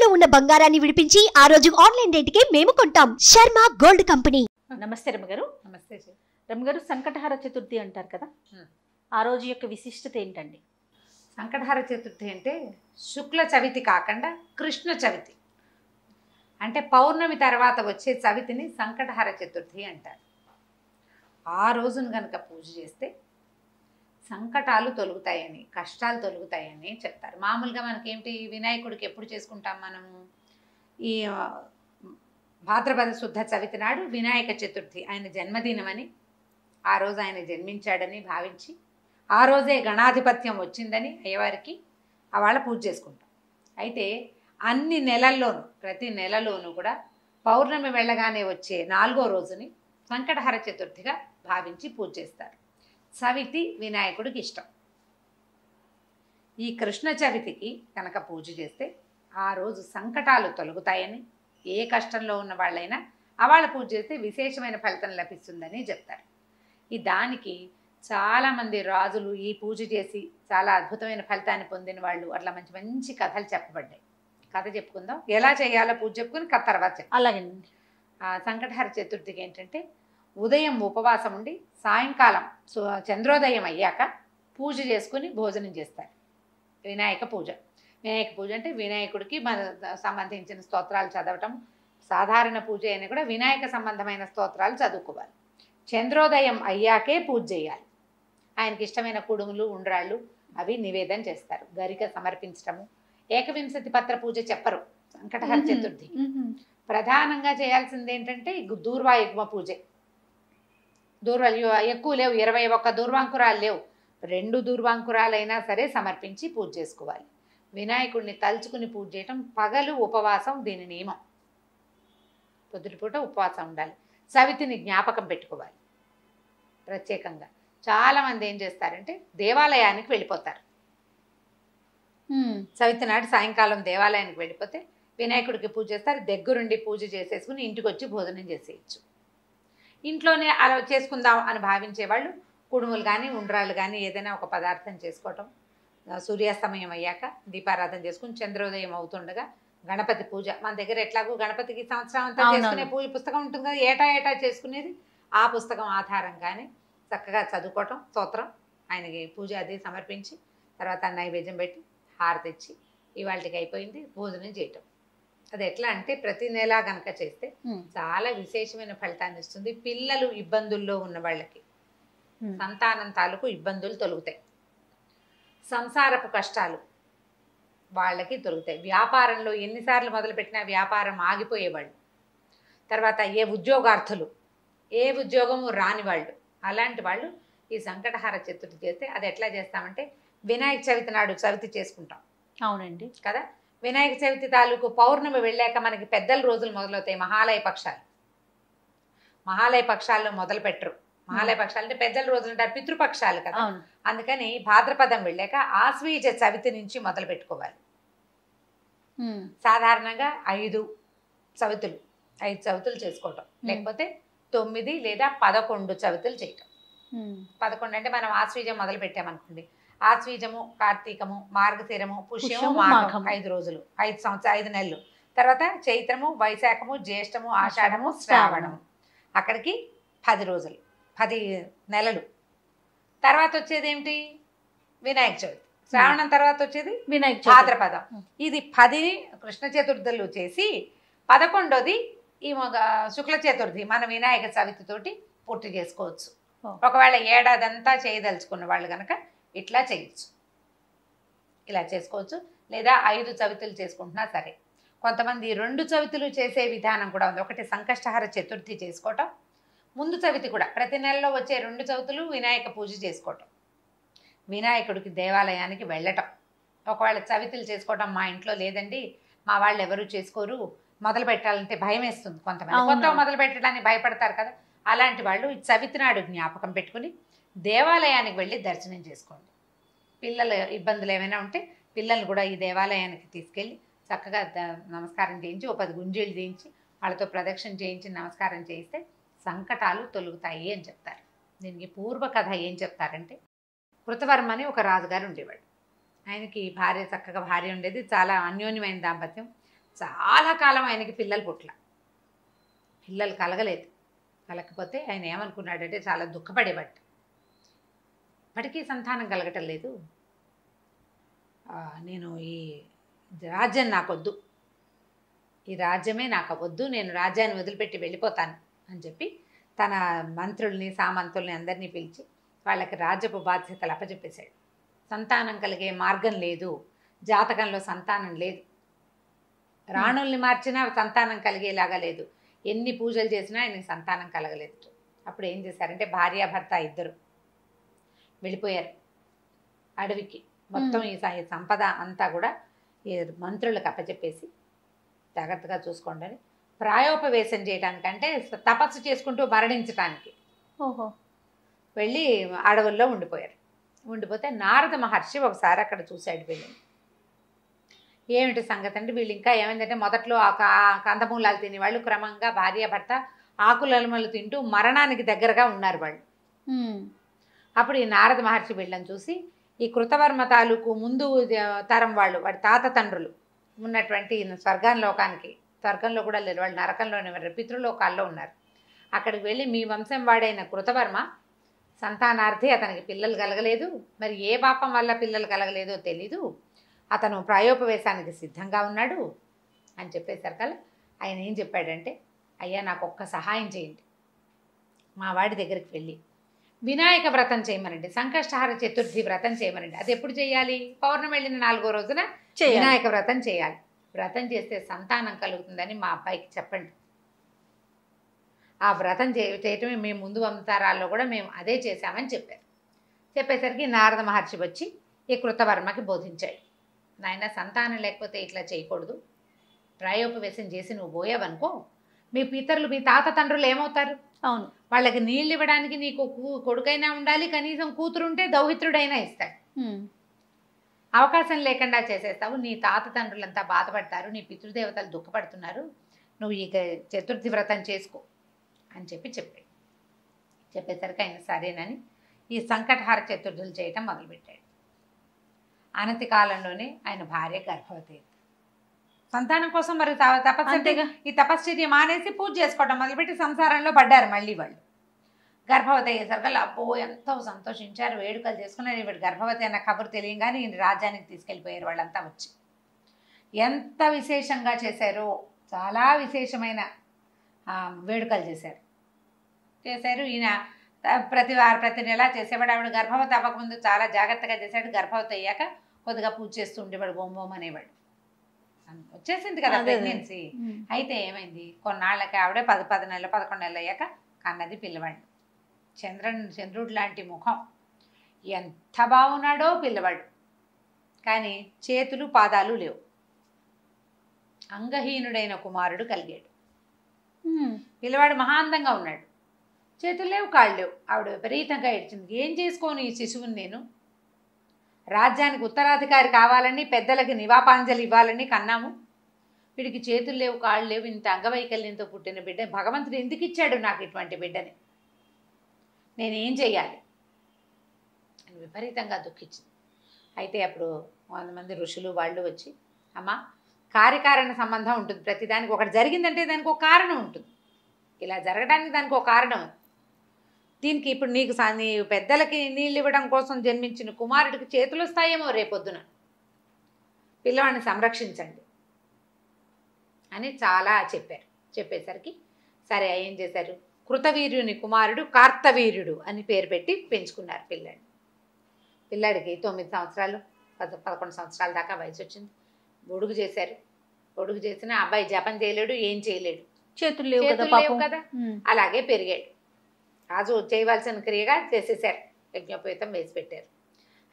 తాకట్టులో ఉన్న బంగారాన్ని విడిపించి ఆ రోజు ఆన్లైన్ రేటుకే మేము కొంటాం. Sharma gold company. నమస్తే రమ్మగారు. నమస్తే రమ్మగారు, సంకటహార చతుర్థి అంటారు కదా, ఆ రోజు యొక్క విశిష్టత ఏంటండి? సంకటహార చతుర్థి అంటే శుక్ల చవితి కాకుండా కృష్ణ చవితి, అంటే పౌర్ణమి తర్వాత వచ్చే చవితిని సంకటహార చతుర్థి అంటారు. ఆ రోజును కనుక పూజ చేస్తే సంకటాలు తొలుగుతాయని, కష్టాలు తొలుగుతాయని చెప్తారు. మామూలుగా మనకేమిటి, వినాయకుడికి ఎప్పుడు చేసుకుంటాం మనము? ఈ భాద్రపద శుద్ధ చవితి నాడు వినాయక చతుర్థి, ఆయన జన్మదినమని, ఆ రోజు ఆయన జన్మించాడని భావించి ఆ రోజే గణాధిపత్యం వచ్చిందని అయ్యవారికి వాళ్ళ పూజ చేసుకుంటాం. అయితే అన్ని నెలల్లోనూ, ప్రతి నెలలోనూ కూడా పౌర్ణమి వెళ్ళగానే వచ్చే 4వ రోజుని సంకటహర చతుర్థిగా భావించి పూజ చేస్తారు. చవితి వినాయకుడికి ఇష్టం. ఈ కృష్ణ చవితికి కనుక పూజ చేస్తే ఆ రోజు సంకటాలు తొలగుతాయని, ఏ కష్టంలో ఉన్న వాళ్ళైనా వాళ్ళ పూజ చేస్తే విశేషమైన ఫలితం లభిస్తుందని చెప్తారు. ఈ దానికి చాలామంది రాజులు ఈ పూజ చేసి చాలా అద్భుతమైన ఫలితాన్ని పొందిన వాళ్ళు, అట్లా మంచి మంచి కథలు చెప్పబడ్డాయి. కథ చెప్పుకుందాం, ఎలా చేయాలో పూజ చెప్పుకుని కథ తర్వాత చెప్తాం. అలాగేనండి. సంకటహర చతుర్థికి ఏంటంటే ఉదయం ఉపవాసం ఉండి సాయంకాలం చంద్రోదయం అయ్యాక పూజ చేసుకుని భోజనం చేస్తారు. వినాయక పూజ. వినాయక పూజ అంటే వినాయకుడికి మన సంబంధించిన స్తోత్రాలు చదవటం. సాధారణ పూజ అయినా కూడా వినాయక సంబంధమైన స్తోత్రాలు చదువుకోవాలి. చంద్రోదయం అయ్యాకే పూజ చేయాలి. ఆయనకి ఇష్టమైన కుడుములు, ఉండ్రాళ్ళు అవి నివేదన చేస్తారు. గరిక సమర్పించటము. ఏకవింశతి పత్ర పూజ చెప్పరు సంకటహర చతుర్థి. ప్రధానంగా చేయాల్సింది ఏంటంటే దూర్వాయుగ్మ పూజే. ఎక్కువ లేవు, 21 దూర్వాంకురాలు లేవు, 2 దూర్వాంకురాలైనా సరే సమర్పించి పూజ చేసుకోవాలి. వినాయకుడిని తలుచుకుని పూజ చేయటం. పగలు ఉపవాసం దీని నియమం. పొద్దుటిపూట ఉపవాసం ఉండాలి. చవితిని జ్ఞాపకం పెట్టుకోవాలి ప్రత్యేకంగా. చాలామంది ఏం చేస్తారంటే దేవాలయానికి వెళ్ళిపోతారు. చవితి నాడు సాయంకాలం దేవాలయానికి వెళ్ళిపోతే వినాయకుడికి పూజ చేస్తారు. దగ్గరుండి పూజ చేసేసుకుని ఇంటికి వచ్చి భోజనం చేసేయచ్చు. ఇంట్లోనే అలా చేసుకుందాం అని భావించేవాళ్ళు కుడుములు కానీ, ఉండ్రాళ్ళు కానీ ఏదైనా ఒక పదార్థం చేసుకోవటం. సూర్యాస్తమయం అయ్యాక దీపారాధన చేసుకుని చంద్రోదయం అవుతుండగా గణపతి పూజ. మన దగ్గర ఎట్లాగో గణపతికి సంవత్సరం అంతా చేసుకునే పూజ పుస్తకం ఉంటుంది కదా, ఏటా చేసుకునేది. ఆ పుస్తకం ఆధారంగానే చక్కగా చదువుకోవటం, స్తోత్రం, ఆయనకి పూజ అది సమర్పించి తర్వాత నైవేద్యం పెట్టి హారతి ఇచ్చి ఇవాళకి అయిపోయింది భోజనం చేయటం. అది ఎట్లా అంటే ప్రతి నెల కనుక చేస్తే చాలా విశేషమైన ఫలితాన్ని ఇస్తుంది. పిల్లలు ఇబ్బందుల్లో ఉన్న వాళ్ళకి, సంతానం తాలూకు ఇబ్బందులు తొలుగుతాయి. సంసారపు కష్టాలు వాళ్ళకి దొరుకుతాయి. వ్యాపారంలో ఎన్నిసార్లు మొదలుపెట్టినా వ్యాపారం ఆగిపోయేవాళ్ళు, తర్వాత ఉద్యోగార్థులు, ఏ ఉద్యోగము రాని వాళ్ళు, అలాంటి వాళ్ళు ఈ సంకటహార చతుర్థి చేస్తే, అది ఎట్లా చేస్తామంటే వినాయక చవితి నాడు చవితి చేసుకుంటాం. అవునండి కదా. వినాయక చవితి తాలూకు పౌర్ణమి వెళ్ళాక మనకి పెద్దల రోజులు మొదలవుతాయి. మహాలయ పక్షాలు. మహాలయ పక్షాల్లో మొదలు పెట్టరు. మహాలయ పక్షాలు అంటే పెద్దల రోజులు అంటారు, పితృపక్షాలు కదా. అందుకని భాద్రపదం వెళ్ళాక ఆశ్వీజ చవితి నుంచి మొదలు పెట్టుకోవాలి. సాధారణంగా 5 చవితులు చేసుకోవటం, లేకపోతే 9 లేదా 11 చవితులు చేయటం. 11 అంటే మనం ఆశ్వీజం మొదలు పెట్టామనుకోండి, ఆశ్వీజము, కార్తీకము, మార్గశిరము, పుష్యము, మాఘం 5 రోజులు, 5 నెలలు. తర్వాత చైత్రము, వైశాఖము, జ్యేష్టము, ఆషాఢము, శ్రావణము, అక్కడికి 10 రోజులు, 10 నెలలు. తర్వాత వచ్చేది ఏమిటి? వినాయక చవితి. శ్రావణం తర్వాత వచ్చేది వినాయక భాద్రపదం. ఇది 10 కృష్ణ చతుర్థులు చేసి 11వది ఈ శుక్ల చతుర్థి మన వినాయక చవితితోటి పూర్తి చేసుకోవచ్చు. ఒకవేళ ఏడాదంతా చేయదలుచుకున్న వాళ్ళు కనుక ఇట్లా చేయొచ్చు, ఇలా చేసుకోవచ్చు. లేదా 5 చవితులు చేసుకుంటున్నా సరే. కొంతమంది 2 చవితులు చేసే విధానం కూడా ఉంది. ఒకటి సంకష్టహర చతుర్థి చేసుకోవటం, ముందు చవితి కూడా ప్రతి నెలలో వచ్చే 2 చవితులు వినాయక పూజ చేసుకోవటం, వినాయకుడికి దేవాలయానికి వెళ్ళటం. ఒకవేళ చవితులు చేసుకోవటం మా ఇంట్లో లేదండి, మా వాళ్ళు ఎవరు చేసుకోరు, మొదలు పెట్టాలంటే భయం వేస్తుంది, కొంతమంది కొత్త మొదలు పెట్టడానికి భయపడతారు కదా, అలాంటి వాళ్ళు ఈ చవితి నాడు జ్ఞాపకం పెట్టుకుని దేవాలయానికి వెళ్ళి దర్శనం చేసుకోండి. పిల్లల ఇబ్బందులు ఏమైనా ఉంటే పిల్లల్ని కూడా ఈ దేవాలయానికి తీసుకెళ్ళి చక్కగా నమస్కారం చేయించి, 10 గుంజీలు చేయించి వాళ్ళతో ప్రదక్షిణ చేయించి నమస్కారం చేయిస్తే సంకటాలు తొలుగుతాయి అని చెప్తారు. దీనికి పూర్వ కథ ఏం చెప్తారంటే, కృతవర్మ అని ఒక రాజుగారు ఉండేవాడు. ఆయనకి చక్కగా భార్య ఉండేది. చాలా అన్యోన్యమైన దాంపత్యం. చాలా కాలం ఆయనకి పిల్లలు పిల్లలు కలగలేదు. కలగకపోతే ఆయన ఏమనుకున్నాడంటే చాలా దుఃఖపడేవాడు. ఇప్పటికీ సంతానం కలగటం లేదు, నేను ఈ రాజ్యం నాకొద్దు, ఈ రాజ్యమే నాకు వద్దు, నేను రాజ్యాన్ని వదిలిపెట్టి వెళ్ళిపోతాను అని చెప్పి తన మంత్రుల్ని సామంతుల్ని అందరినీ పిలిచి వాళ్ళకి రాజ్యపు బాధ్యతలు అప్పచెప్పేశాడు. సంతానం కలిగే మార్గం లేదు, జాతకంలో సంతానం లేదు, రాణుల్ని మార్చినా సంతానం కలిగేలాగా లేదు, ఎన్ని పూజలు చేసినా ఆయనకి సంతానం కలగలేదు. అప్పుడు ఏం చేశారంటే భార్యాభర్త ఇద్దరు వెళ్ళిపోయారు అడవికి. మొత్తం ఈ సంపద అంతా కూడా ఈ మంత్రులకు అప్పచెప్పేసి జాగ్రత్తగా చూసుకోండి అని ప్రాయోపవేశం చేయడానికంటే తపస్సు చేసుకుంటూ మరణించటానికి వెళ్ళి అడవుల్లో ఉండిపోయారు. ఉండిపోతే నారద మహర్షి ఒకసారి అక్కడ చూశాడు వీళ్ళని. ఏమిటి సంగతి అంటే వీళ్ళు ఇంకా ఏమైందంటే మొదట్లో కందమూలాలు తినేవాళ్ళు క్రమంగా భార్యాభర్త ఆకులలమలు తింటూ మరణానికి దగ్గరగా ఉన్నారు వాళ్ళు. అప్పుడు ఈ నారద మహర్షి వీళ్ళని చూసి ఈ కృతవర్మ తాలూకు ముందు తరం వాళ్ళు వాడి తాత తండ్రులు ఉన్నటువంటి స్వర్గంలో కూడా లేరు, వాళ్ళు నరకంలోనే ఉన్నారు, పితృలోకాల్లో ఉన్నారు. అక్కడికి వెళ్ళి మీ వంశం వాడైన కృతవర్మ సంతానార్థి అతనికి పిల్లలు కలగలేదు, మరి ఏ పాపం వల్ల పిల్లలు కలగలేదో తెలీదు, అతను ప్రాయోపవేశానికి సిద్ధంగా ఉన్నాడు అని చెప్పేసరి కల్లా ఆయన ఏం చెప్పాడంటే, అయ్యా నాకు ఒక్క సహాయం చేయండి, మా వాడి దగ్గరికి వెళ్ళి వినాయక వ్రతం చేయమనండి, సంకష్టహార చతుర్థి వ్రతం చేయమనండి. అది ఎప్పుడు చేయాలి? పౌర్ణమి వెళ్ళిన 4వ రోజున వినాయక వ్రతం చేయాలి. వ్రతం చేస్తే సంతానం కలుగుతుందని మా అబ్బాయికి చెప్పండి. ఆ వ్రతం చేయటమే మేము ముందు అవతారాల్లో కూడా మేము అదే చేశామని చెప్పారు. చెప్పేసరికి నారద మహర్షి వచ్చి ఈ కృతవర్మకి బోధించాడు. నాయన సంతానం లేకపోతే ఇట్లా చేయకూడదు, ప్రాయోపవేశం చేసి నువ్వు పోయావనుకో మీ పితరులు మీ తాత తండ్రులు ఏమవుతారు? అవును, వాళ్ళకి నీళ్ళు ఇవ్వడానికి నీకు కొడుకైనా ఉండాలి, కనీసం కూతురుంటే దౌహిత్రుడైనా ఇస్తాడు. అవకాశం లేకుండా చేసేస్తావు, నీ తాత తండ్రులంతా బాధపడతారు, నీ పితృదేవతలు దుఃఖపడుతున్నారు, నువ్వు ఇక చతుర్థి వ్రతం చేసుకో అని చెప్పాడు. చెప్పేసరికి ఆయన సరేనని ఈ సంకటహార చతుర్థులు చేయటం మొదలుపెట్టాడు. అనతి కాలంలోనే ఆయన భార్య గర్భవతి. సంతానం కోసం మరి తపస్సు ఈ తపశ్చర్య మానేసి పూజ చేసుకోవడం మొదలుపెట్టి సంసారంలో పడ్డారు మళ్ళీ వాళ్ళు. గర్భవతి అయ్యేసరికి అబ్బో ఎంతో సంతోషించారు, వేడుకలు చేసుకున్నారు. ఈవిడ గర్భవతి అన్న కబురు తెలియగానే ఈయన రాజ్యానికి తీసుకెళ్ళిపోయారు వాళ్ళంతా వచ్చి. ఎంత విశేషంగా చేశారో, చాలా విశేషమైన వేడుకలు చేశారు. ఈయన ప్రతి నెలా చేసేవాడు. ఆవిడ గర్భవతి అవ్వకముందు చాలా జాగ్రత్తగా చేశాడు. గర్భవతి అయ్యాక కొద్దిగా పూజ చేస్తూ ఉండేవాడు, బొమ్మోమ్ అనేవాడు. వచ్చేసింది కదా ప్రెగ్నెన్సీ. అయితే ఏమైంది, కొన్నాళ్ళకి ఆవిడే 10 నెలలు 11 నెలలు అయ్యాక కన్నది పిల్లవాడు. చంద్రుడు లాంటి ముఖం, ఎంత బాగున్నాడో పిల్లవాడు. కానీ చేతులు పాదాలు లేవు, అంగహీనుడైన కుమారుడు కలిగాడు. పిల్లవాడు మహాందంగా ఉన్నాడు, చేతులు లేవు కాళ్ళు లేవు. ఆవిడ విపరీతంగా ఏడ్చింది. ఏం చేసుకోను ఈ శిశువుని, నేను రాజ్యానికి ఉత్తరాధికారి కావాలని పెద్దలకి నివాపాంజలి ఇవ్వాలని కన్నాము, వీడికి చేతులు లేవు కాళ్ళు లేవు, ఇంత అంగవైకల్యంతో పుట్టిన బిడ్డ భగవంతుడు ఎందుకు ఇచ్చాడు నాకు ఇటువంటి బిడ్డని, నేనేం చెయ్యాలి అని విపరీతంగా దుఃఖించింది. అయితే అప్పుడు 100 మంది ఋషులు వాళ్ళు వచ్చి, అమ్మ కార్యకారణ సంబంధం ఉంటుంది, ప్రతిదానికి ఒకటి జరిగిందంటే దానికి ఒక కారణం ఉంటుంది, ఇలా జరగడానికి దానికి ఒక కారణం. దీనికి ఇప్పుడు నీకు నీ పెద్దలకి నీళ్ళు ఇవ్వడం కోసం జన్మించిన కుమారుడికి చేతులు వస్తాయేమో రేపొద్దున, పిల్లవాడిని సంరక్షించండి అని చాలా చెప్పారు. చెప్పేసరికి సరే ఏం చేశారు, కృతవీర్యుని కుమారుడు కార్తవీర్యుడు అని పేరు పెట్టి పెంచుకున్నారు పిల్లాడికి 9 సంవత్సరాలు 11 సంవత్సరాల దాకా వయసు వచ్చింది. గొడుగు చేశారు. గొడుగు చేసిన అబ్బాయి జపం చేయలేడు, ఏం చేయలేడు, చేతులు లేవు కదా. అలాగే పెరిగాడు. రాజు చేయవలసిన క్రియగా చేసేసారు, యజ్ఞోపేతం వేసి పెట్టారు.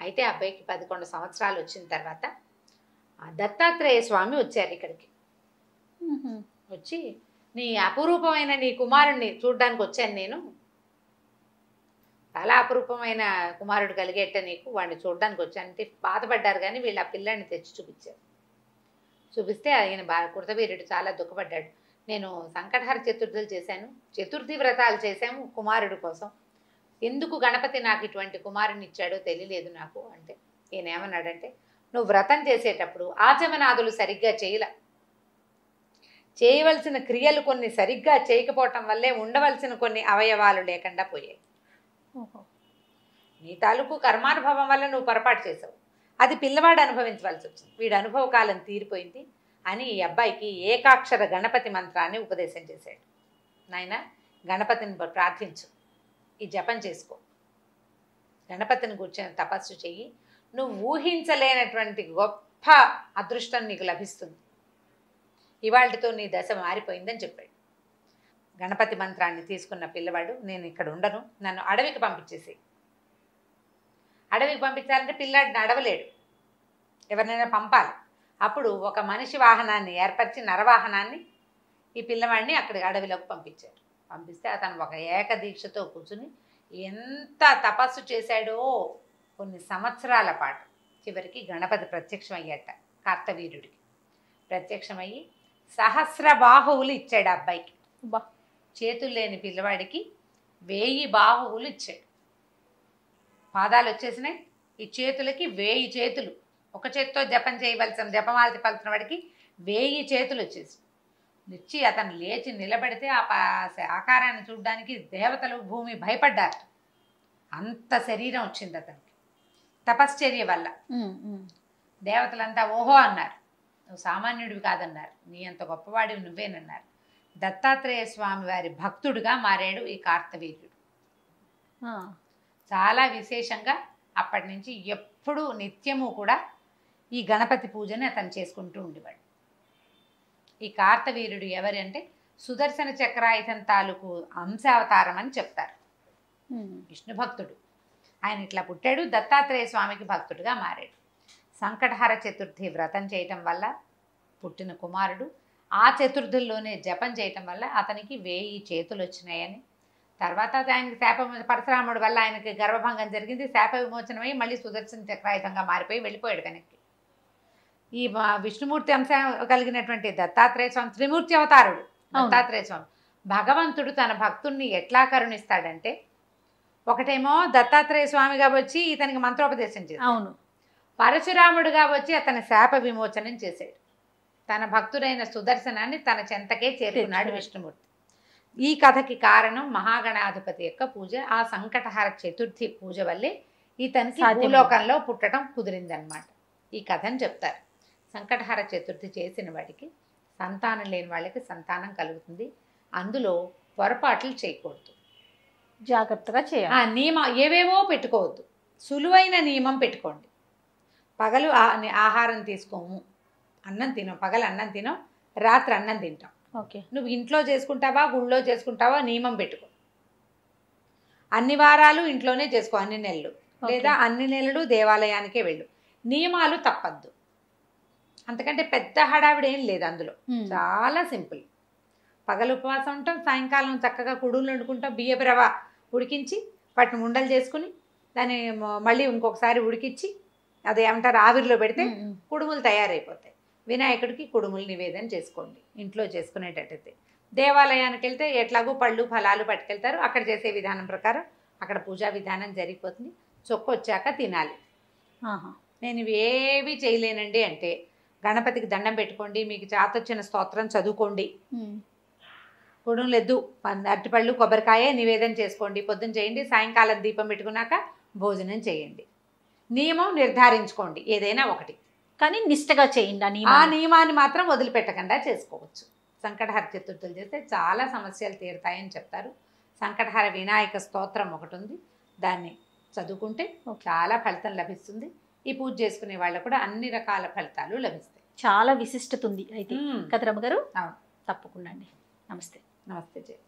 అయితే అబ్బాయికి 11 సంవత్సరాలు వచ్చిన తర్వాత దత్తాత్రేయ స్వామి వచ్చారు ఇక్కడికి. వచ్చి నీ అపురూపమైన నీ కుమారుడిని చూడ్డానికి వచ్చాను నేను, చాలా అపురూపమైన కుమారుడు కలిగేట నీకు, వాడిని చూడడానికి వచ్చానంటే బాధపడ్డారు. కానీ వీళ్ళు ఆ పిల్లాడిని తెచ్చి చూపించారు. చూపిస్తే ఆయన కృతవీర్యుడు చాలా దుఃఖపడ్డాడు. నేను సంకటహార చతుర్థులు చేశాను, చతుర్థి వ్రతాలు చేశాము కుమారుడు కోసం, ఎందుకు గణపతి నాకు ఇటువంటి కుమారుని ఇచ్చాడో తెలియలేదు నాకు అంటే, ఈయన ఏమన్నాడంటే, నువ్వు వ్రతం చేసేటప్పుడు ఆచమనాదులు సరిగ్గా చేయలే, చేయవలసిన క్రియలు కొన్ని సరిగ్గా చేయకపోవటం వల్లే ఉండవలసిన కొన్ని అవయవాలు లేకుండా పోయాయి. నీ తాలూకు కర్మానుభవం వల్ల నువ్వు పొరపాటు చేసావు, అది పిల్లవాడు అనుభవించవలసి వచ్చింది. వీడి అనుభవ కాలం తీరిపోయింది అని ఈ అబ్బాయికి ఏకాక్షర గణపతి మంత్రాన్ని ఉపదేశం చేశాడు. నాయన గణపతిని ప్రార్థించు, ఈ జపం చేసుకో, గణపతిని కూర్చొని తపస్సు చెయ్యి, నువ్వు ఊహించలేనటువంటి గొప్ప అదృష్టం నీకు లభిస్తుంది, ఇవాళతో నీ దశ మారిపోయిందని చెప్పాడు. గణపతి మంత్రాన్ని తీసుకున్న పిల్లవాడు, నేను ఇక్కడ ఉండను, నన్ను అడవికి పంపించేసి. అడవికి పంపించాలంటే పిల్లాడు నడవలేడు, ఎవరినైనా పంపాలి. అప్పుడు ఒక మనిషి వాహనాన్ని ఏర్పరిచి, నరవాహనాన్ని, ఈ పిల్లవాడిని అక్కడికి అడవిలోకి పంపించారు. పంపిస్తే అతను ఒక ఏకదీక్షతో కూర్చుని ఎంత తపస్సు చేశాడో కొన్ని సంవత్సరాల పాటు. చివరికి గణపతి ప్రత్యక్షమయ్యాట కార్తవీర్యుడికి. ప్రత్యక్షమయ్యి సహస్ర బాహువులు ఇచ్చాడు అబ్బాయికి. చేతులు లేని పిల్లవాడికి 1000 బాహువులు ఇచ్చాడు. పాదాలు వచ్చేసినాయి, ఈ చేతులకి 1000 చేతులు. ఒక చేతితో జపం చేయవలసిన జపమాలతి పలుతున్న వాడికి 1000 చేతులు వచ్చేసి ఇచ్చి అతను లేచి నిలబడితే ఆ ఆకారాన్ని చూడడానికి దేవతలు భూమి భయపడ్డారు. అంత శరీరం వచ్చింది అతనికి తపశ్చర్య వల్ల. దేవతలంతా ఓహో అన్నారు, నువ్వు సామాన్యుడివి కాదన్నారు, నీ అంత గొప్పవాడివి నువ్వేనన్నారు. దత్తాత్రేయ స్వామి వారి భక్తుడిగా మారాడు ఈ కార్తవీర్యుడు. చాలా విశేషంగా అప్పటి నుంచి ఎప్పుడూ నిత్యము కూడా ఈ గణపతి పూజని అతను చేసుకుంటూ ఉండేవాడు. ఈ కార్తవీర్యుడు ఎవరి అంటే సుదర్శన చక్రాయుధం తాలూకు అంశావతారం అని చెప్తారు. విష్ణు భక్తుడు ఆయన. ఇట్లా పుట్టాడు, దత్తాత్రేయ స్వామికి భక్తుడిగా మారాడు. సంకటహర చతుర్థి వ్రతం చేయటం వల్ల పుట్టిన కుమారుడు. ఆ చతుర్థుల్లోనే జపం చేయటం వల్ల అతనికి 1000 చేతులు వచ్చినాయని. తర్వాత ఆయనకి పరశురాముడి వల్ల ఆయనకి గర్భభంగం జరిగింది, శాప విమోచనమై మళ్ళీ సుదర్శన చక్రాయుధంగా మారిపోయి వెళ్ళిపోయాడు కనుక. ఈ విష్ణుమూర్తి అంశం కలిగినటువంటి దత్తాత్రేయ స్వామి త్రిమూర్తి అవతారుడు. దత్తాత్రేయ స్వామి భగవంతుడు తన భక్తుడిని ఎట్లా కరుణిస్తాడంటే, ఒకటేమో దత్తాత్రేయ స్వామిగా వచ్చి ఇతనికి మంత్రోపదేశం చేశాడు. అవును. పరశురాముడుగా వచ్చి అతని శాప విమోచనం చేశాడు. తన భక్తుడైన సుదర్శనాన్ని తన చెంతకే చేరుకున్నాడు విష్ణుమూర్తి. ఈ కథకి కారణం మహాగణాధిపతి యొక్క పూజ. ఆ సంకటహర చతుర్థి పూజ వల్లే ఇతనికి భూలోకంలో పుట్టడం కుదిరిందనమాట. ఈ కథని చెప్తారు. సంకటహర చతుర్థి చేసిన వాడికి, సంతానం లేని వాళ్ళకి సంతానం కలుగుతుంది. అందులో పొరపాట్లు చేయకూడదు, జాగ్రత్తగా చేయాలి. నియమం ఏవేవో పెట్టుకోవద్దు, సులువైన నియమం పెట్టుకోండి. పగలు ఆహారం తీసుకోము, అన్నం తినం, పగలు అన్నం తినం, రాత్రి అన్నం తింటాం. ఓకే, నువ్వు ఇంట్లో చేసుకుంటావా గుళ్ళో చేసుకుంటావా నియమం పెట్టుకో. అన్ని వారాలు ఇంట్లోనే చేసుకో, అన్ని నెలలు, లేదా అన్ని నెలలు దేవాలయానికే వెళ్ళు. నియమాలు తప్పద్దు, అంతకంటే పెద్ద హడావిడి ఏం లేదు అందులో. చాలా సింపుల్. పగలు ఉపవాసం ఉంటాం, సాయంకాలం చక్కగా కుడుములు వండుకుంటాం, బియ్యపు రవ ఉడికించి వాటిని ఉండలు చేసుకుని దాన్ని మళ్ళీ ఇంకొకసారి ఉడికించి అదేమంటారు ఆవిరిలో పెడితే కుడుములు తయారైపోతాయి. వినాయకుడికి కుడుములు నివేదన చేసుకోండి ఇంట్లో చేసుకునేటట్టయితే. దేవాలయానికి వెళ్తే ఎట్లాగో పళ్ళు ఫలాలు పట్టుకెళ్తారు, అక్కడ చేసే విధానం ప్రకారం అక్కడ పూజా విధానం జరిగిపోతుంది. చొక్కొచ్చాక తినాలి. నేను ఇవేవి చేయలేనండి అంటే గణపతికి దండం పెట్టుకోండి, మీకు చాతొచ్చిన స్తోత్రం చదువుకోండి, కుడుములెద్దు అరటిపళ్ళు కొబ్బరికాయ నివేదన చేసుకోండి, పొద్దున చేయండి, సాయంకాలం దీపం పెట్టుకున్నాక భోజనం చేయండి. నియమం నిర్ధారించుకోండి ఏదైనా ఒకటి, కానీ నిష్టగా చేయండి. ఆ నియమాన్ని మాత్రం వదిలిపెట్టకుండా చేసుకోవచ్చు. సంకటహర చతుర్థులు చేస్తే చాలా సమస్యలు తీరుతాయని చెప్తారు. సంకటహర వినాయక స్తోత్రం ఒకటి ఉంది, దాన్ని చదువుకుంటే చాలా ఫలితం లభిస్తుంది. ఈ పూజ చేసుకునే వాళ్ళకు కూడా అన్ని రకాల ఫలితాలు లభిస్తాయి. చాలా విశిష్టత ఉంది అయితే కదా రమ్మగారు. అవును, తప్పకుండా అండి. నమస్తే. నమస్తే జయ.